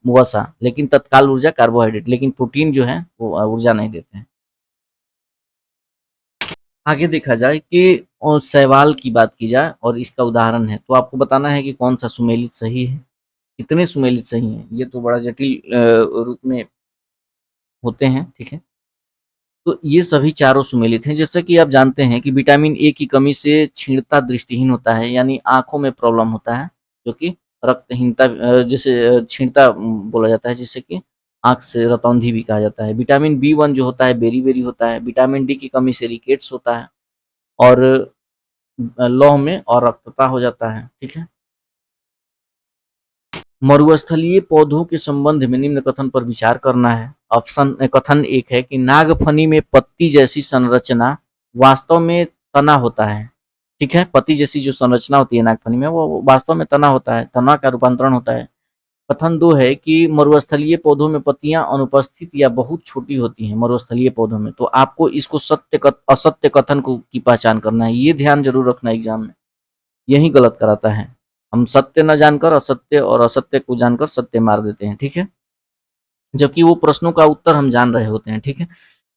वसा, लेकिन तत्काल ऊर्जा कार्बोहाइड्रेट, लेकिन प्रोटीन जो है वो ऊर्जा नहीं देते हैं। आगे देखा जाए कि शैवाल की बात की जाए और इसका उदाहरण है, तो आपको बताना है कि कौन सा सुमेलित सही है, कितने सुमेलित सही हैं। ये तो बड़ा जटिल रूप में होते हैं। ठीक है, तो ये सभी चारों सुमेलित हैं। जैसा कि आप जानते हैं कि विटामिन ए की कमी से क्षीणता दृष्टिहीन होता है, यानी आंखों में प्रॉब्लम होता है, जो कि रक्तहीनता जैसे क्षीणता बोला जाता है, जिससे कि आंख से रतौंधी भी कहा जाता है। विटामिन बी 1 जो होता है बेरी बेरी होता है। विटामिन डी की कमी से रिकेट्स होता है और लौह में और रक्तता हो जाता है। ठीक है, मरुस्थलीय पौधों के संबंध में निम्न कथन पर विचार करना है। ऑप्शन कथन एक है कि नागफनी में पत्ती जैसी संरचना वास्तव में तना होता है। ठीक है, पत्ती जैसी जो संरचना होती है नागफनी में, वो वास्तव में तना होता है, तना का रूपांतरण होता है। कथन 2 है कि मरुस्थलीय पौधों में पत्तियां अनुपस्थित या बहुत छोटी होती हैं मरुस्थलीय पौधों में। तो आपको इसको असत्य कथन को की पहचान करना है। ये ध्यान जरूर रखना एग्जाम में, यही गलत कराता है। हम सत्य न जानकर असत्य और असत्य को जानकर सत्य मार देते हैं। ठीक है, जबकि वो प्रश्नों का उत्तर हम जान रहे होते हैं। ठीक है,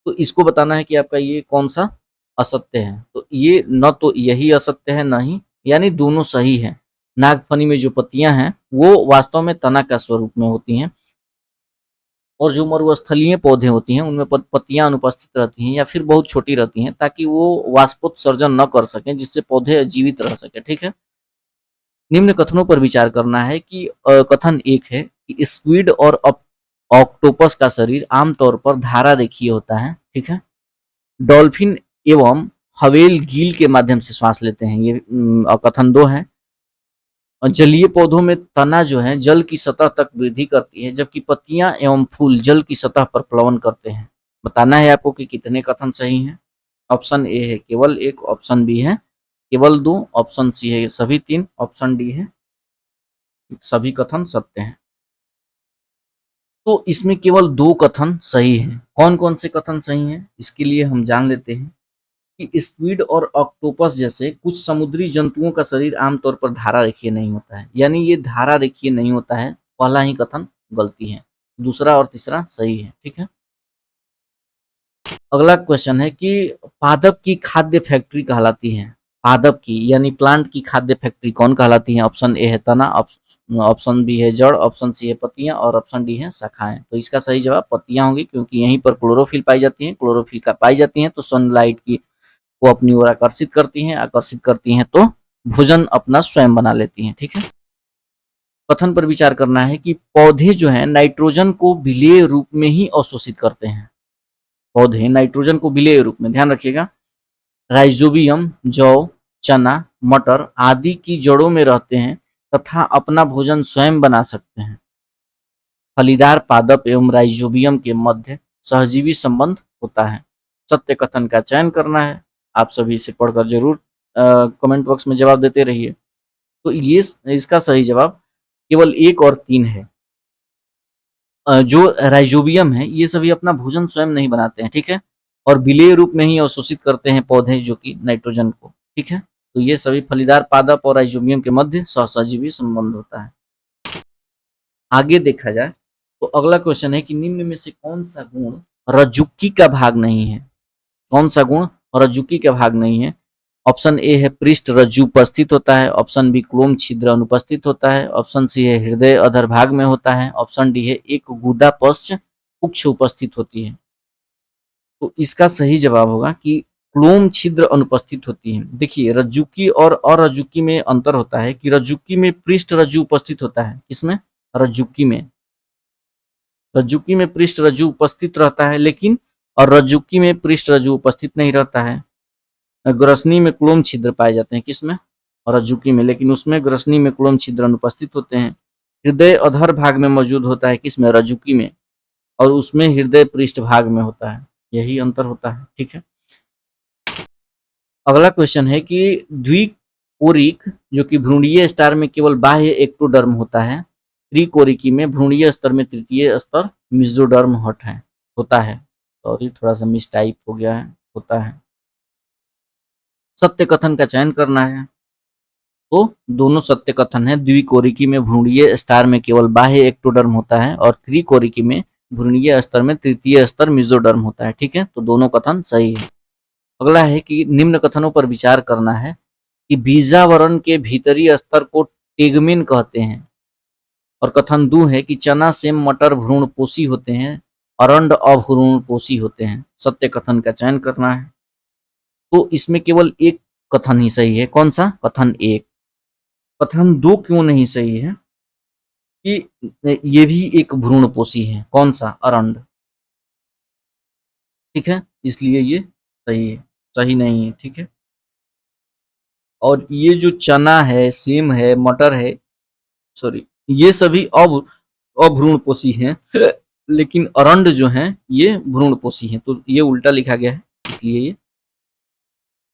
तो इसको बताना है कि आपका ये कौन सा असत्य है। तो ये न तो यही असत्य है, न ही, यानी दोनों सही है। नागफनी में जो पत्तियां हैं वो वास्तव में तना का स्वरूप में होती हैं, और जो मरुस्थलीय पौधे होती हैं उनमें पत्तियां अनुपस्थित रहती हैं या फिर बहुत छोटी रहती हैं, ताकि वो वाष्पोत्सर्जन न कर सकें, जिससे पौधे जीवित रह सके। ठीक है, निम्न कथनों पर विचार करना है कि कथन एक है कि स्क्विड और ऑक्टोपस का शरीर आमतौर पर धारा रेखीय होता है। ठीक है, डॉल्फिन एवं हवेल गील के माध्यम से श्वास लेते हैं। ये कथन 2 है। और जलीय पौधों में तना जो है जल की सतह तक वृद्धि करती है, जबकि पत्तियां एवं फूल जल की सतह पर प्लवन करते हैं। बताना है आपको कि कितने कथन सही हैं। ऑप्शन ए है केवल 1, ऑप्शन बी है केवल 2, ऑप्शन सी है सभी 3, ऑप्शन डी है सभी कथन सत्य हैं। तो इसमें केवल 2 कथन सही हैं। कौन-कौन से कथन सही हैं? इसके लिए हम जान लेते हैं कि स्क्विड और ऑक्टोपस जैसे कुछ समुद्री जंतुओं का शरीर आमतौर पर धारा रेखीय नहीं होता है, यानी ये धारा रेखीय नहीं होता है। पहला ही कथन गलती है, दूसरा और तीसरा सही है। ठीक है, अगला क्वेश्चन है कि पादप की खाद्य फैक्ट्री कहलाती है। पादप की यानी प्लांट की खाद्य फैक्ट्री कौन कहलाती है? ऑप्शन ए है तना, ऑप्शन बी है जड़, ऑप्शन सी है पत्तियां और ऑप्शन डी है शाखाएं। तो इसका सही जवाब पत्तियां होंगी, क्योंकि यहीं पर क्लोरोफिल पाई जाती है। क्लोरोफिल का पाई जाती है तो सनलाइट की को अपनी ओर आकर्षित करती हैं, आकर्षित करती हैं तो भोजन अपना स्वयं बना लेती हैं। ठीक है, कथन पर विचार करना है कि पौधे जो हैं नाइट्रोजन को विलेय रूप में ही अवशोषित करते हैं। पौधे नाइट्रोजन को विलेय रूप में, ध्यान रखिएगा, राइजोबियम जौ, चना, मटर आदि की जड़ों में रहते हैं तथा अपना भोजन स्वयं बना सकते हैं। फलीदार पादप एवं राइजोबियम के मध्य सहजीवी संबंध होता है। सत्य कथन का चयन करना है। आप सभी इसे पढ़कर जरूर कमेंट बॉक्स में जवाब देते रहिए। तो ये इसका सही जवाब केवल 1 और 3 है। जो राइजोबियम है ये सभी अपना भोजन स्वयं नहीं बनाते हैं। ठीक है, और विलेय रूप में ही अवशोषित करते हैं पौधे जो कि नाइट्रोजन को। ठीक है, तो ये सभी फलीदार पादप और राइजोबियम के मध्य सहजीवी संबंध होता है। आगे देखा जाए तो अगला क्वेश्चन है कि निम्न में से कौन सा गुण रज्जुकी का भाग नहीं है? कौन सा गुण रज्जुकी का भाग नहीं है? ऑप्शन ए है पृष्ठ रज्जु उपस्थित होता है, ऑप्शन बी क्लोम छिद्र अनुपस्थित होता है, ऑप्शन सी है हृदय अधरभाग में होता है, ऑप्शन डी है एक गुदा पश्च पुक्ष उपस्थित होती है। तो इसका सही जवाब होगा कि क्लोम छिद्र अनुपस्थित होती है। देखिए रज्जुकी और अरज्जुकी में अंतर होता है कि रज्जुकी में पृष्ठ रज्जु उपस्थित होता है। किसमें? रज्जुकी में। रज्जुकी में पृष्ठ रज्जु उपस्थित रहता है, लेकिन और रज्जुकी में पृष्ठ रज्जु उपस्थित नहीं रहता है। ग्रसनी में क्लोम छिद्र पाए जाते हैं। किसमें? रज्जुकी में, लेकिन उसमें ग्रसनी में क्लोम छिद्र अनुपस्थित होते हैं। हृदय अधर भाग में मौजूद होता है। किसमें? रज्जुकी में, और उसमें हृदय पृष्ठ भाग में होता है। यही अंतर होता है। ठीक है। अगला क्वेश्चन है कि द्विकोरिक जो कि भ्रूणीय स्टार में केवल बाह्य एक्टोडर्म होता है, त्रिकोरिकी में भ्रूणीय स्तर में तृतीय स्तर मेसोडर्म होता है। सॉरी, थोड़ा सा मिस टाइप हो गया है, होता है। सत्य कथन का चयन करना है, तो दोनों सत्य कथन है। द्विकोरिकी में भ्रूणीय स्टार में केवल बाह्य एक्टोडर्म होता है, और त्रिकोरिकी में भ्रूणीय स्तर में तृतीय स्तर मेसोडर्म होता है। ठीक है, तो दोनों कथन सही है। अगला है कि निम्न कथनों पर विचार करना है कि बीजावरण के भीतरी स्तर को टेगमेन कहते हैं, और कथन 2 है कि चना सेम मटर भ्रूणपोषी होते हैं, अरंड अभ्रूणपोषी होते हैं। सत्य कथन का चयन करना है, तो इसमें केवल एक कथन ही सही है। कौन सा? कथन 1। कथन 2 क्यों नहीं सही है? कि ये भी एक भ्रूणपोषी है। कौन सा? अरंड। ठीक है, इसलिए ये सही है, सही नहीं है। ठीक है, और ये जो चना है, सेम है, मटर है, सॉरी, ये सभी अभ्रूणपोषी हैं, लेकिन अरंड जो हैं ये भ्रूणपोषी हैं। तो ये उल्टा लिखा गया है, इसलिए ये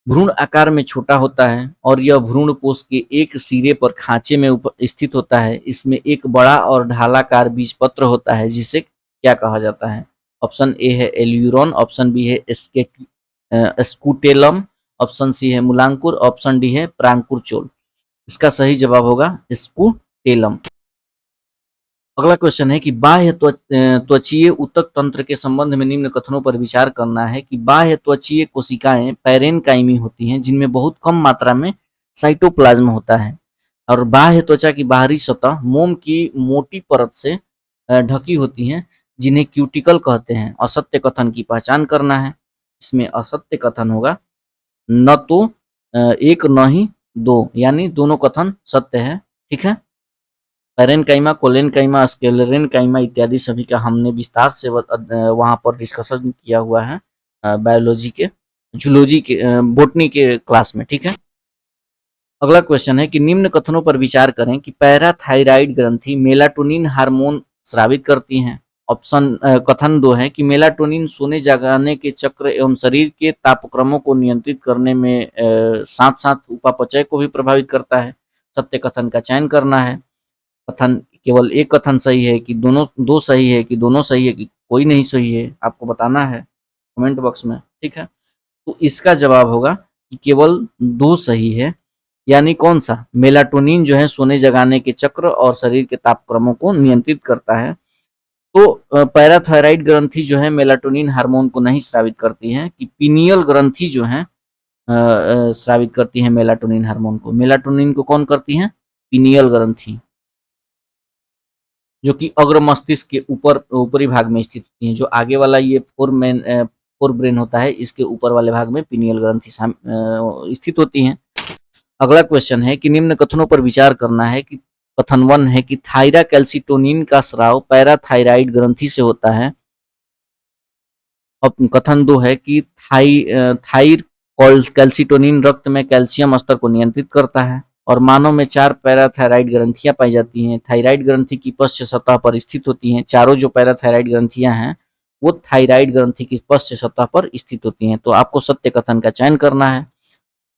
भ्रूण आकार में छोटा होता है, और यह भ्रूणपोष के एक सिरे पर खांचे में स्थित होता है। इसमें एक बड़ा और ढालाकार बीजपत्र होता है, जिसे क्या कहा जाता है? ऑप्शन ए है एल्यूरोन, ऑप्शन बी है स्कूटेलम, ऑप्शन सी है मूलांकुर, ऑप्शन डी है प्रांकुरचोल। इसका सही जवाब होगा स्कूटेलम। अगला क्वेश्चन है कि बाह्य त्वचीय ऊतक तंत्र के संबंध में निम्न कथनों पर विचार करना है कि बाह्य त्वचीय कोशिकाएं पैरेनकाइमी होती हैं, जिनमें बहुत कम मात्रा में साइटोप्लाज्म होता है, और बाह्य त्वचा की बाहरी सतह मोम की मोटी परत से ढकी होती हैं, जिन्हें क्यूटिकल कहते हैं। असत्य कथन की पहचान करना है। इसमें असत्य कथन होगा न तो एक न ही दो, यानी दोनों कथन सत्य है। ठीक है, पैरेनकाइमा, कोलेनकाइमा, स्क्लेरेनकाइमा इत्यादि सभी का हमने विस्तार से वहाँ पर डिस्कशन किया हुआ है, बायोलॉजी के, जूलॉजी के, बॉटनी के क्लास में। ठीक है। अगला क्वेश्चन है कि निम्न कथनों पर विचार करें कि पैराथायराइड ग्रंथि मेलाटोनिन हार्मोन स्रावित करती हैं। कथन 2 है कि मेलाटोनिन सोने जगाने के चक्र एवं शरीर के तापक्रमों को नियंत्रित करने में साथ साथ उपापचय को भी प्रभावित करता है। सत्य कथन का चयन करना है। कथन केवल एक कथन सही है कि दोनों, दो सही है कि दोनों सही है कि कोई नहीं सही है, आपको बताना है कमेंट बॉक्स में। ठीक है, तो इसका जवाब होगा कि केवल 2 सही है, यानी कौन सा? मेलाटोनिन जो है सोने जगाने के चक्र और शरीर के तापक्रमों को नियंत्रित करता है। तो पैराथायराइड ग्रंथि जो है मेलाटोनिन हार्मोन को नहीं स्रावित करती है, कि पीनियल ग्रंथि जो है स्रावित करती है मेलाटोनिन हार्मोन को। मेलाटोनिन को कौन करती है? पीनियल ग्रंथि, जो कि अग्र मस्तिष्क के ऊपरी भाग में स्थित होती हैं। जो आगे वाला ये फोर ब्रेन होता है, इसके ऊपर वाले भाग में पिनियल ग्रंथि स्थित होती हैं। अगला क्वेश्चन है कि निम्न कथनों पर विचार करना है कि कथन 1 है कि थायरा कैल्सिटोनिन का स्राव पैराथायराइड ग्रंथि से होता है। और कथन 2 है कि थाइर कैल्सिटोनिन रक्त में कैल्शियम स्तर को नियंत्रित करता है, और मानव में 4 पैराथायराइड ग्रंथियां पाई जाती हैं। थायराइड ग्रंथि की पश्च सतह पर स्थित होती हैं। चारों जो पैराथायराइड ग्रंथियां हैं वो थायराइड ग्रंथि की पश्च सतह पर स्थित होती हैं। तो आपको सत्य कथन का चयन करना है।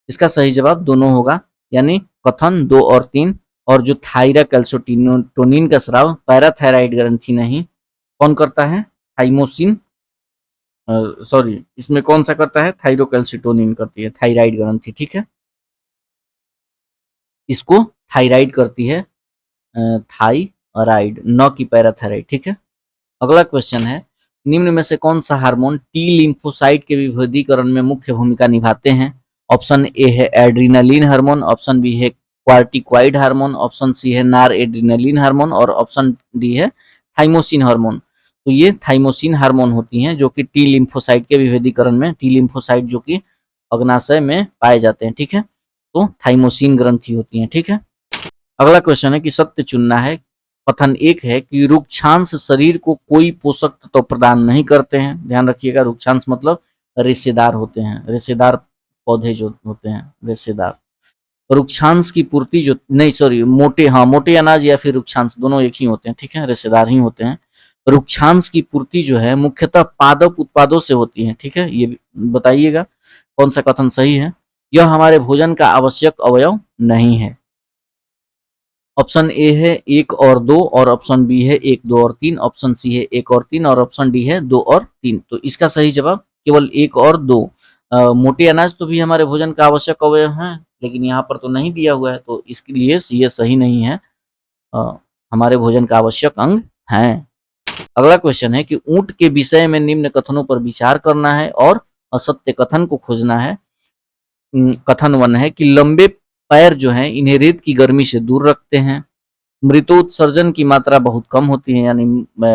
इसका सही जवाब दोनों होगा, यानी कथन 2 और 3। और जो थायरा कैल्सिटोनिन का स्राव पैराथायराइड ग्रंथि नहीं, कौन करता है? थाइमोसिन, सॉरी, इसमें कौन सा करता है? थायरोकैल्सिटोनिन करती है, थायराइड ग्रंथि। ठीक है, इसको थायराइड करती है, थायराइड, न कि पैराथायराइड। ठीक है। अगला क्वेश्चन है, निम्न में से कौन सा हार्मोन टी लिम्फोसाइट के विभेदीकरण में मुख्य भूमिका निभाते हैं? ऑप्शन ए है एड्रीनलिन हार्मोन, ऑप्शन बी है क्वार्टिकॉइड हार्मोन, ऑप्शन सी है नार एड्रीनलिन हार्मोन और ऑप्शन डी है थाइमोसिन हार्मोन। तो ये थाइमोसिन हार्मोन होती हैं जो कि टी लिम्फोसाइट के विभेदीकरण में, टी लिम्फोसाइट जो कि अग्नाशय में पाए जाते हैं, ठीक है, तो थाइमोसिन ग्रंथि होती हैं, ठीक है। अगला क्वेश्चन है कि सत्य चुनना है। कथन एक है कि रुक्षांश शरीर को कोई पोषक तत्व प्रदान नहीं करते हैं। ध्यान रखिएगा, रुक्षांश मतलब रेशेदार होते हैं, रेशेदार पौधे जो होते हैं, रेशेदार। रुक्षांश की पूर्ति जो नहीं, सॉरी, मोटे, हाँ, मोटे अनाज या फिर रुक्षांश दोनों एक ही होते हैं, ठीक है, रेशेदार ही होते हैं। रुक्षांश की पूर्ति जो है मुख्यतः पादप उत्पादों से होती है, ठीक है। ये बताइएगा कौन सा कथन सही है। यह हमारे भोजन का आवश्यक अवयव नहीं है। ऑप्शन ए है 1 और 2 और ऑप्शन बी है 1, 2 और 3, ऑप्शन सी है 1 और 3 और ऑप्शन डी है 2 और 3। तो इसका सही जवाब केवल 1 और 2। मोटे अनाज तो भी हमारे भोजन का आवश्यक अवयव है, लेकिन यहाँ पर तो नहीं दिया हुआ है, तो इसके लिए ये सही नहीं है। हमारे भोजन का आवश्यक अंग है। अगला क्वेश्चन है कि ऊंट के विषय में निम्न कथनों पर विचार करना है और असत्य कथन को खोजना है। कथन 1 है कि लंबे पैर जो हैं इन्हें रेत की गर्मी से दूर रखते हैं। मृतोत्सर्जन की मात्रा बहुत कम होती है, यानी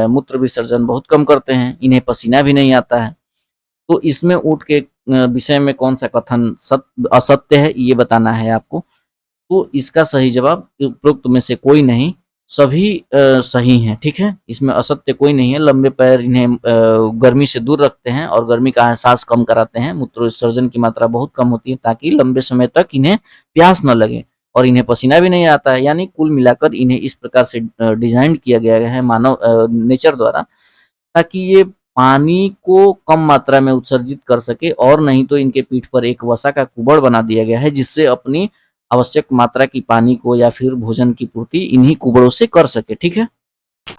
मूत्र विसर्जन बहुत कम करते हैं। इन्हें पसीना भी नहीं आता है। तो इसमें ऊँट के विषय में कौन सा कथन असत्य है, ये बताना है आपको। तो इसका सही जवाब उपरोक्त में से कोई नहीं, सभी सही हैं, ठीक है। इसमें असत्य कोई नहीं है। लंबे पैर इन्हें गर्मी से दूर रखते हैं और गर्मी का एहसास कम कराते हैं। मूत्र विसर्जन की मात्रा बहुत कम होती है ताकि लंबे समय तक इन्हें प्यास न लगे, और इन्हें पसीना भी नहीं आता है। यानी कुल मिलाकर इन्हें इस प्रकार से डिजाइन किया गया है मानव नेचर द्वारा, ताकि ये पानी को कम मात्रा में उत्सर्जित कर सके, और नहीं तो इनके पीठ पर एक वसा का कुबड़ बना दिया गया है जिससे अपनी आवश्यक मात्रा की पानी को या फिर भोजन की पूर्ति इन्हीं कुबड़ों से कर सके, ठीक है।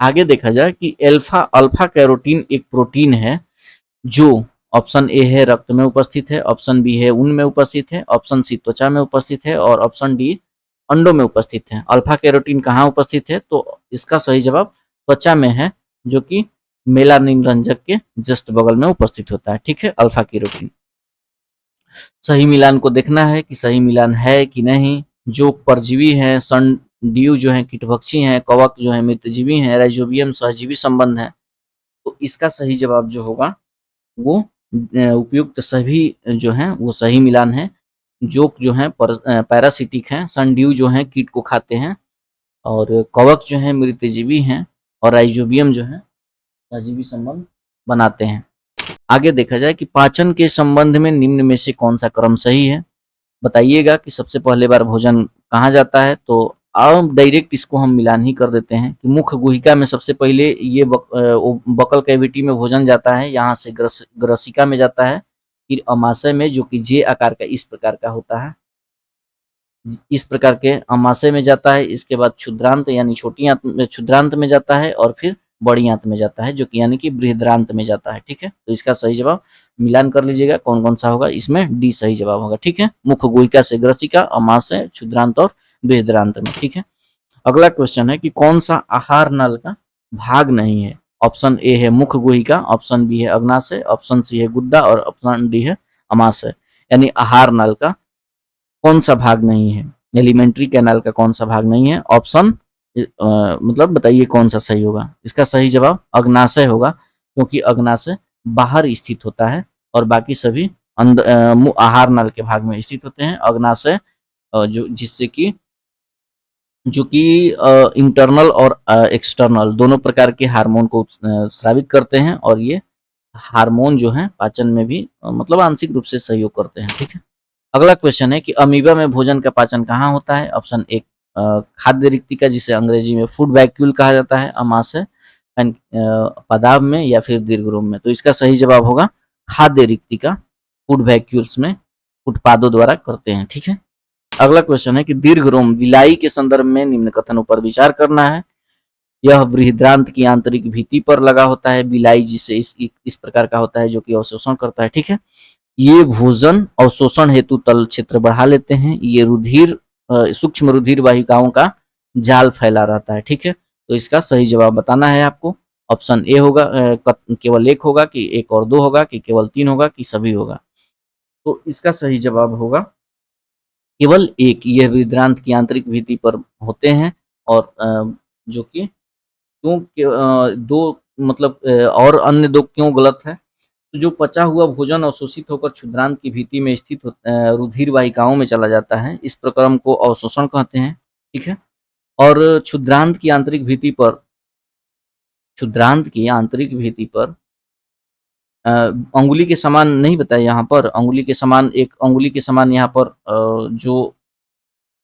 आगे देखा जाए कि अल्फा कैरोटीन एक प्रोटीन है जो ऑप्शन ए है रक्त में उपस्थित है, ऑप्शन बी है ऊन में उपस्थित है, ऑप्शन सी त्वचा में उपस्थित है और ऑप्शन डी अंडों में उपस्थित है। अल्फा कैरोटीन कहाँ उपस्थित है? तो इसका सही जवाब त्वचा में है, जो कि मेलानिन रंजक के जस्ट बगल में उपस्थित होता है, ठीक है, अल्फा कैरोटीन। सही मिलान को देखना है कि सही मिलान है कि नहीं। जो परजीवी है, संडीव जो है कीटभक्षी हैं, कवक जो है मित्रजीवी हैं, राइजोबियम सहजीवी संबंध है। तो इसका सही जवाब जो होगा वो उपयुक्त सभी जो हैं वो सही मिलान है। जोक जो है पैरासिटिक हैं, संडीव जो है कीट को खाते हैं, और कवक जो है मृतजीवी हैं, और राइजोबियम जो है सहजीवी संबंध बनाते हैं। आगे देखा जाए कि पाचन के संबंध में निम्न में से कौन सा क्रम सही है। बताइएगा कि सबसे पहले बार भोजन कहाँ जाता है। तो अब डायरेक्ट इसको हम मिलान ही कर देते हैं कि मुख गुहिका में सबसे पहले ये बकल कैविटी में भोजन जाता है, यहाँ से ग्रसिका में जाता है, फिर अमाशय में जो कि जे आकार का इस प्रकार का होता है, इस प्रकार के अमाशय में जाता है। इसके बाद क्षुद्रांत यानी छोटी आंत में, क्षुद्रांत में जाता है, और फिर बड़ी आंत में जाता है जो कि यानी कि बृहद्रांत में जाता है, ठीक है। तो इसका सही जवाब मिलान कर लीजिएगा कौन कौन सा होगा। इसमें डी सही जवाब होगा, ठीक है। मुख गुहिका से ग्रसिका, अमाशय, क्षुद्रांत और बृहद्रांत में, ठीक है। अगला क्वेश्चन है कि कौन सा आहार नल का भाग नहीं है। ऑप्शन ए है मुख गुहिका, ऑप्शन बी है अग्नाशय, ऑप्शन सी है गुद्दा और ऑप्शन डी है अमाशय। यानी आहार नल का कौन सा भाग नहीं है, एलिमेंट्री कैनाल का कौन सा भाग नहीं है। ऑप्शन मतलब बताइए कौन सा सही होगा। इसका सही जवाब अग्नाशय होगा, क्योंकि अग्नाशय बाहर स्थित होता है और बाकी सभी आहार नल के भाग में स्थित होते हैं। अग्नाशय जो जिससे कि जो कि इंटरनल और एक्सटर्नल दोनों प्रकार के हार्मोन को स्रावित करते हैं, और ये हार्मोन जो है पाचन में भी मतलब आंशिक रूप से सहयोग करते हैं, ठीक है। अगला क्वेश्चन है कि अमीबा में भोजन का पाचन कहाँ होता है। ऑप्शन एक खाद्य रिक्तिका जिसे अंग्रेजी में फूड वैक्यूल कहा जाता है, अमाशय, पदार्थ में या फिर दीर्घरोम में। तो इसका सही जवाब होगा खाद्य रिक्तिका, फूड वैक्यूल्स में उत्पादों द्वारा करते हैं, ठीक है। अगला क्वेश्चन है कि दीर्घरोम विलाई के संदर्भ में निम्न कथनों पर विचार करना है। यह बृहद्रांत की आंतरिक भित्ति पर लगा होता है। बिलाई जिसे इस प्रकार का होता है जो कि अवशोषण करता है, ठीक है। ये भोजन अवशोषण हेतु तल क्षेत्र बढ़ा लेते हैं। ये रुधिर सूक्ष्म रुधिर वाहिकाओं का जाल फैला रहता है, ठीक है। तो इसका सही जवाब बताना है आपको। ऑप्शन ए होगा केवल 1 होगा कि 1 और 2 होगा कि केवल 3 होगा कि सभी होगा। तो इसका सही जवाब होगा केवल 1। यह विभ्रांत की आंतरिक भीति पर होते हैं और जो कि क्यों 2 मतलब और अन्य 2 क्यों गलत है? तो जो पचा हुआ भोजन अवशोषित होकर क्षुद्रांत की भित्ति में स्थित रुधिर वाहिकाओं में चला जाता है, इस प्रक्रम को अवशोषण कहते हैं, ठीक है? और क्षुद्रांत की आंतरिक भित्ति पर अंगुली के समान नहीं बताया यहाँ पर, अंगुली के समान एक अंगुली के समान यहाँ पर जो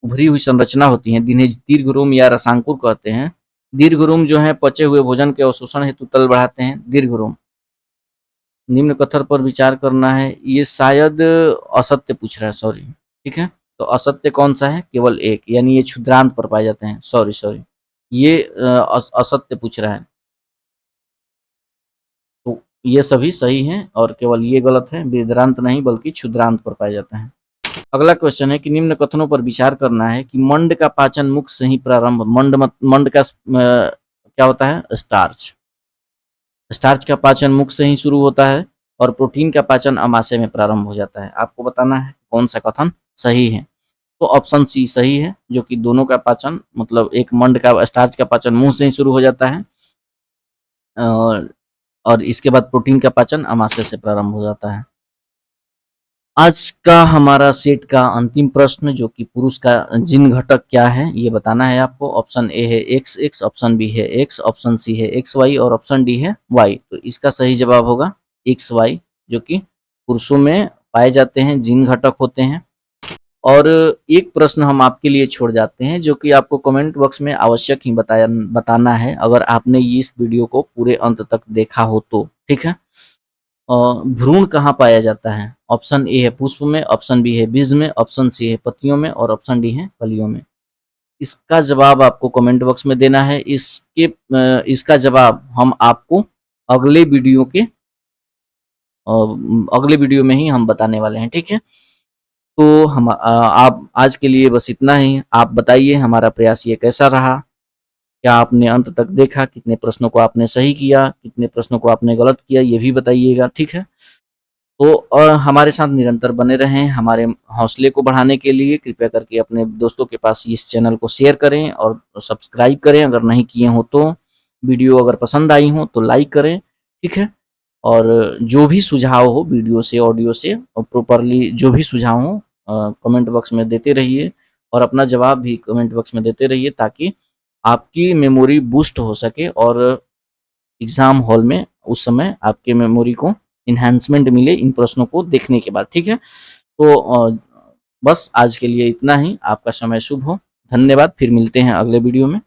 उभरी हुई संरचना होती है, जिन्हें दीर्घरोम या रसांकुर कहते हैं। दीर्घरोम जो है पचे हुए भोजन के अवशोषण हेतु तल बढ़ाते हैं, दीर्घरोम। निम्न कथन पर विचार करना है, ये शायद असत्य पूछ रहा है, सॉरी, ठीक है? तो असत्य कौन सा है? केवल 1, यानी ये क्षुद्रांत पर पाए जाते हैं, सॉरी, ये असत्य पूछ रहा है। तो ये सभी सही हैं और केवल ये गलत है, वेदांत नहीं बल्कि क्षुद्रांत पर पाए जाते हैं। अगला क्वेश्चन है कि निम्न कथनों पर विचार करना है कि मंड का पाचन मुख से ही प्रारंभ, मंड का क्या होता है? स्टार्च। स्टार्च का पाचन मुख से ही शुरू होता है और प्रोटीन का पाचन अमाशय में प्रारंभ हो जाता है। आपको बताना है कौन सा कथन सही है। तो ऑप्शन सी सही है, जो कि दोनों का पाचन मतलब एक मंड का स्टार्च का पाचन मुंह से ही शुरू हो जाता है और इसके बाद प्रोटीन का पाचन अमाशय से प्रारंभ हो जाता है। आज का हमारा सेट का अंतिम प्रश्न, जो कि पुरुष का जीन घटक क्या है ये बताना है आपको। ऑप्शन ए है XX, ऑप्शन बी है X, ऑप्शन सी है XY और ऑप्शन डी है Y। तो इसका सही जवाब होगा XY, जो कि पुरुषों में पाए जाते हैं, जीन घटक होते हैं। और एक प्रश्न हम आपके लिए छोड़ जाते हैं, जो कि आपको कमेंट बॉक्स में आवश्यक ही बताना है, अगर आपने इस वीडियो को पूरे अंत तक देखा हो तो, ठीक है? भ्रूण कहाँ पाया जाता है? ऑप्शन ए है पुष्प में, ऑप्शन बी है बीज में, ऑप्शन सी है पत्तियों में और ऑप्शन डी है कलियों में। इसका जवाब आपको कमेंट बॉक्स में देना है। इसका जवाब हम आपको अगले वीडियो में ही हम बताने वाले हैं, ठीक है? तो आप आज के लिए बस इतना ही। आप बताइए हमारा प्रयास ये कैसा रहा? क्या आपने अंत तक देखा? कितने प्रश्नों को आपने सही किया? कितने प्रश्नों को आपने गलत किया? ये भी बताइएगा, ठीक है? तो हमारे साथ निरंतर बने रहें। हमारे हौसले को बढ़ाने के लिए कृपया करके अपने दोस्तों के पास इस चैनल को शेयर करें और सब्सक्राइब करें अगर नहीं किए हो तो। वीडियो अगर पसंद आई हो तो लाइक करें, ठीक है? और जो भी सुझाव हो वीडियो से, ऑडियो से, और प्रॉपरली जो भी सुझाव हो कमेंट बॉक्स में देते रहिए और अपना जवाब भी कमेंट बॉक्स में देते रहिए, ताकि आपकी मेमोरी बूस्ट हो सके और एग्ज़ाम हॉल में उस समय आपके मेमोरी को एनहांसमेंट मिले इन प्रश्नों को देखने के बाद, ठीक है? तो बस आज के लिए इतना ही। आपका समय शुभ हो। धन्यवाद। फिर मिलते हैं अगले वीडियो में।